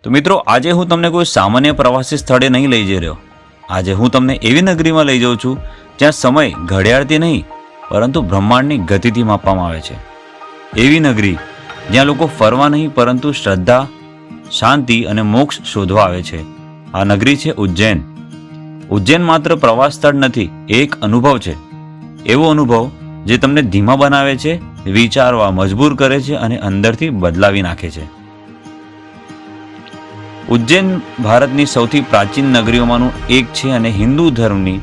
તો મિત્રો, આજે હું તમને કોઈ સામાન્ય પ્રવાસી સ્થળે નહીં લઈ જઈ રહ્યો. આજે હું તમને એવી નગરીમાં લઈ જાઉં છું જ્યાં સમય ઘડિયાળથી નહીં પરંતુ બ્રહ્માંડની ગતિથી માપવામાં આવે છે. એવી નગરી જ્યાં લોકો ફરવા નહીં પરંતુ શ્રદ્ધા, શાંતિ અને મોક્ષ શોધવા આવે છે. આ નગરી છે ઉજ્જૈન. ઉજ્જૈન માત્ર પ્રવાસ સ્થળ નથી, એ એક અનુભવ છે. એવો અનુભવ જે તમને ધીમા બનાવે છે, વિચારવા મજબૂર કરે છે અને અંદરથી બદલાવી નાખે છે. ઉજ્જૈન ભારતની સૌથી પ્રાચીન નગરીઓમાંનું એક છે અને હિન્દુ ધર્મની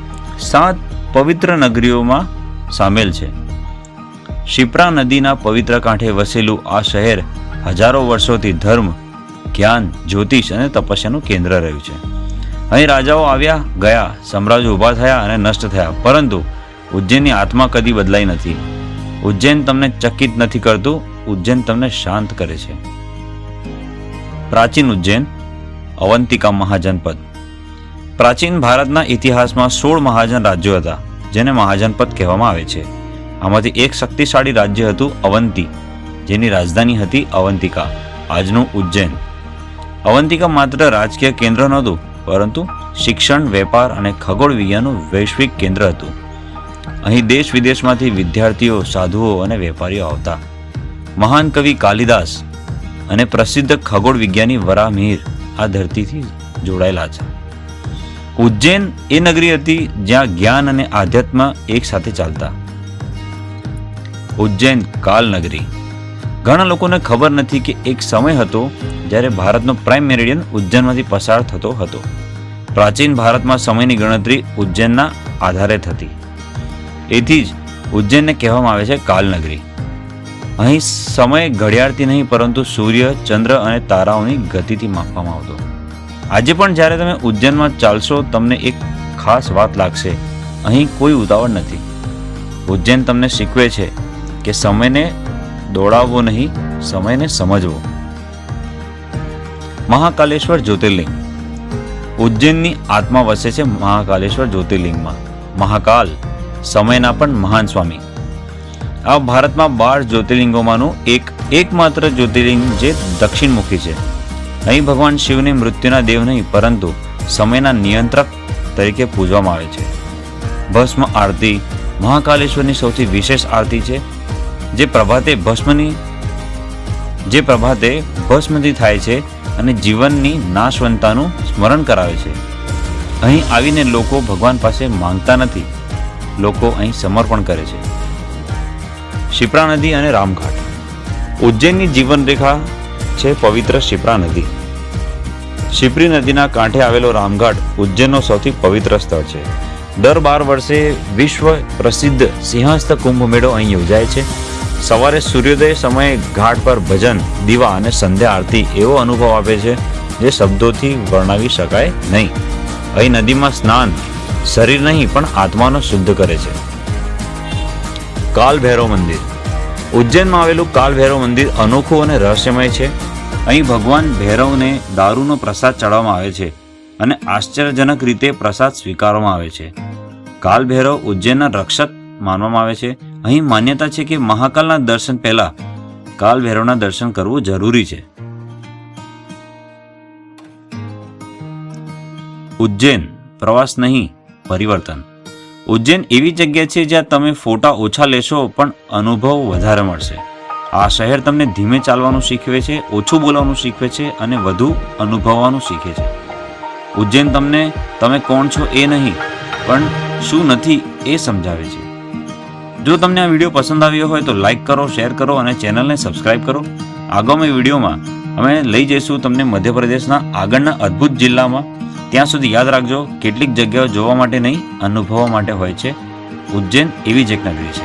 7 પવિત્ર નગરીઓમાં સામેલ છે. શિપ્રા નદીના પવિત્ર કાંઠે વસેલું આ શહેર હજારો વર્ષોથી ધર્મ, જ્ઞાન, જ્યોતિષ અને તપસ્યાનું કેન્દ્ર રહ્યું છે. અહીં રાજાઓ આવ્યા ગયા, સામ્રાજ્યો ઊભા થયા અને નષ્ટ થયા, પરંતુ ઉજ્જૈનની આત્મા કદી બદલાઈ નથી. ઉજ્જૈન તમને ચકિત નથી કરતું, ઉજ્જૈન તમને શાંત કરે છે. પ્રાચીન ઉજ્જૈન, અવંતિકા મહાજનપદ. પ્રાચીન ભારતના ઇતિહાસમાં 16 મહાજન રાજ્યો હતા, જેને મહાજનપદ કહેવામાં આવે છે. આમાંથી એક શક્તિશાળી રાજ્ય હતું અવંતી, જેની રાજધાની હતી અવંતિકા, આજનું ઉજ્જૈન. અવંતિકા માત્ર રાજકીય કેન્દ્ર નહોતું, પરંતુ શિક્ષણ, વેપાર અને ખગોળ વિજ્ઞાનનું વૈશ્વિક કેન્દ્ર હતું. અહીં દેશ વિદેશમાંથી વિદ્યાર્થીઓ, સાધુઓ અને વેપારીઓ આવતા. મહાન કવિ કાલિદાસ અને પ્રસિદ્ધ ખગોળ વિજ્ઞાની વરાહમિહિર આ ધરતીથી જોડાયેલા છે. ઉજ્જૈન એ નગરી હતી જ્યાં જ્ઞાન અને આધ્યાત્મ એક સાથે ચાલતા. ઉજ્જૈન કાલ નગરી. ઘણા લોકોને ખબર નથી કે એક સમય હતો જ્યારે ભારતનો પ્રાઇમ મેરિડિયન ઉજ્જૈનમાંથી પસાર થતો હતો. પ્રાચીન ભારતમાં સમયની ગણતરી ઉજ્જૈનના આધારે થતી. એથી જ ઉજ્જૈનને કહેવામાં આવે છે કાલનગરી. અહીં સમય ઘડિયાળથી નહીં પરંતુ સૂર્ય, ચંદ્ર અને તારાઓની ગતિથી માપવામાં આવતો. આજે પણ જ્યારે તમે ઉજ્જૈનમાં ચાલશો, તમને એક ખાસ વાત લાગશે. અહીં કોઈ ઉતાવળ નથી. ઉજ્જૈન તમને શીખવે છે કે સમયને દોડાવવો નહીં, સમયને સમજવો. મહાકાલેશ્વર જ્યોતિર્લિંગ. ઉજ્જૈનની આત્મા વસે છે મહાકાલેશ્વર જ્યોતિર્લિંગમાં. મહાકાલ, સમયના પણ મહાન સ્વામી. આ ભારતમાં 12 જ્યોતિર્લિંગોમાંનું એકમાત્ર જ્યોતિર્લિંગ જે દક્ષિણમુખી છે. અહીં ભગવાન શિવને મૃત્યુના દેવ નહીં પરંતુ સમયના નિયંત્રક તરીકે પૂજવામાં આવે છે. ભસ્મ આરતી મહાકાલેશ્વરની સૌથી વિશેષ આરતી છે, જે પ્રભાતે ભસ્મથી થાય છે અને જીવનની નાશવંતાનું સ્મરણ કરાવે છે. અહીં આવીને લોકો ભગવાન પાસે માંગતા નથી, લોકો અહીં સમર્પણ કરે છે. શિપ્રા નદી અને રામઘાટ. ઉજ્જૈનની જીવનરેખા છે પવિત્ર શિપ્રા નદી. શિપ્રી નદીના કાંઠે આવેલો રામઘાટ ઉજ્જૈનનો સૌથી પવિત્ર સ્થળ છે. દર 12 વર્ષે વિશ્વ પ્રસિદ્ધ સિંહસ્થ કુંભ મેળો અહીં યોજાય છે. સવારે સૂર્યોદય સમયે ઘાટ પર ભજન, દીવા અને સંધ્યા આરતી એવો અનુભવ આપે છે જે શબ્દોથી વર્ણવી શકાય નહીં. અહીં નદીમાં સ્નાન શરીર નહીં પણ આત્માનો શુદ્ધ કરે છે. કાલ ભૈરવ મંદિર. ઉજ્જૈનમાં આવેલું કાલ ભૈરવ મંદિર અનોખું અને રહસ્યમય છે. અહીં ભગવાન ભૈરવને દારૂનો પ્રસાદ ચડાવવામાં આવે છે અને આશ્ચર્યજનક રીતે પ્રસાદ સ્વીકારવામાં આવે છે. કાલ ભૈરવ ઉજ્જૈનના રક્ષક માનવામાં આવે છે. અહીં માન્યતા છે કે મહાકાલના દર્શન પહેલા કાલ ભૈરવના દર્શન કરવું જરૂરી છે. ઉજ્જૈન પ્રવાસ નહીં, પરિવર્તન. ઉજ્જૈન એવી જગ્યા છે જ્યાં તમે ફોટા ઓછા લેશો પણ અનુભવ વધારે મળશે. આ શહેર તમને ધીમે ચાલવાનું શીખવે છે, ઓછું બોલવાનું શીખવે છે અને વધુ અનુભવવાનું શીખે છે. ઉજ્જૈન તમને તમે કોણ છો એ નહીં પણ શું નથી એ સમજાવે છે. જો તમને આ વિડીયો પસંદ આવ્યો હોય તો લાઈક કરો, શેર કરો અને ચેનલને સબસ્ક્રાઇબ કરો. આગામી વિડીયોમાં અમે લઈ જઈશું તમને મધ્યપ્રદેશના આગળના અદ્ભુત જિલ્લામાં. ત્યાં સુધી યાદ રાખજો, કેટલીક જગ્યાઓ જોવા માટે નહીં, અનુભવવા માટે હોય છે. ઉજ્જૈન એવી જ એક નગરી છે.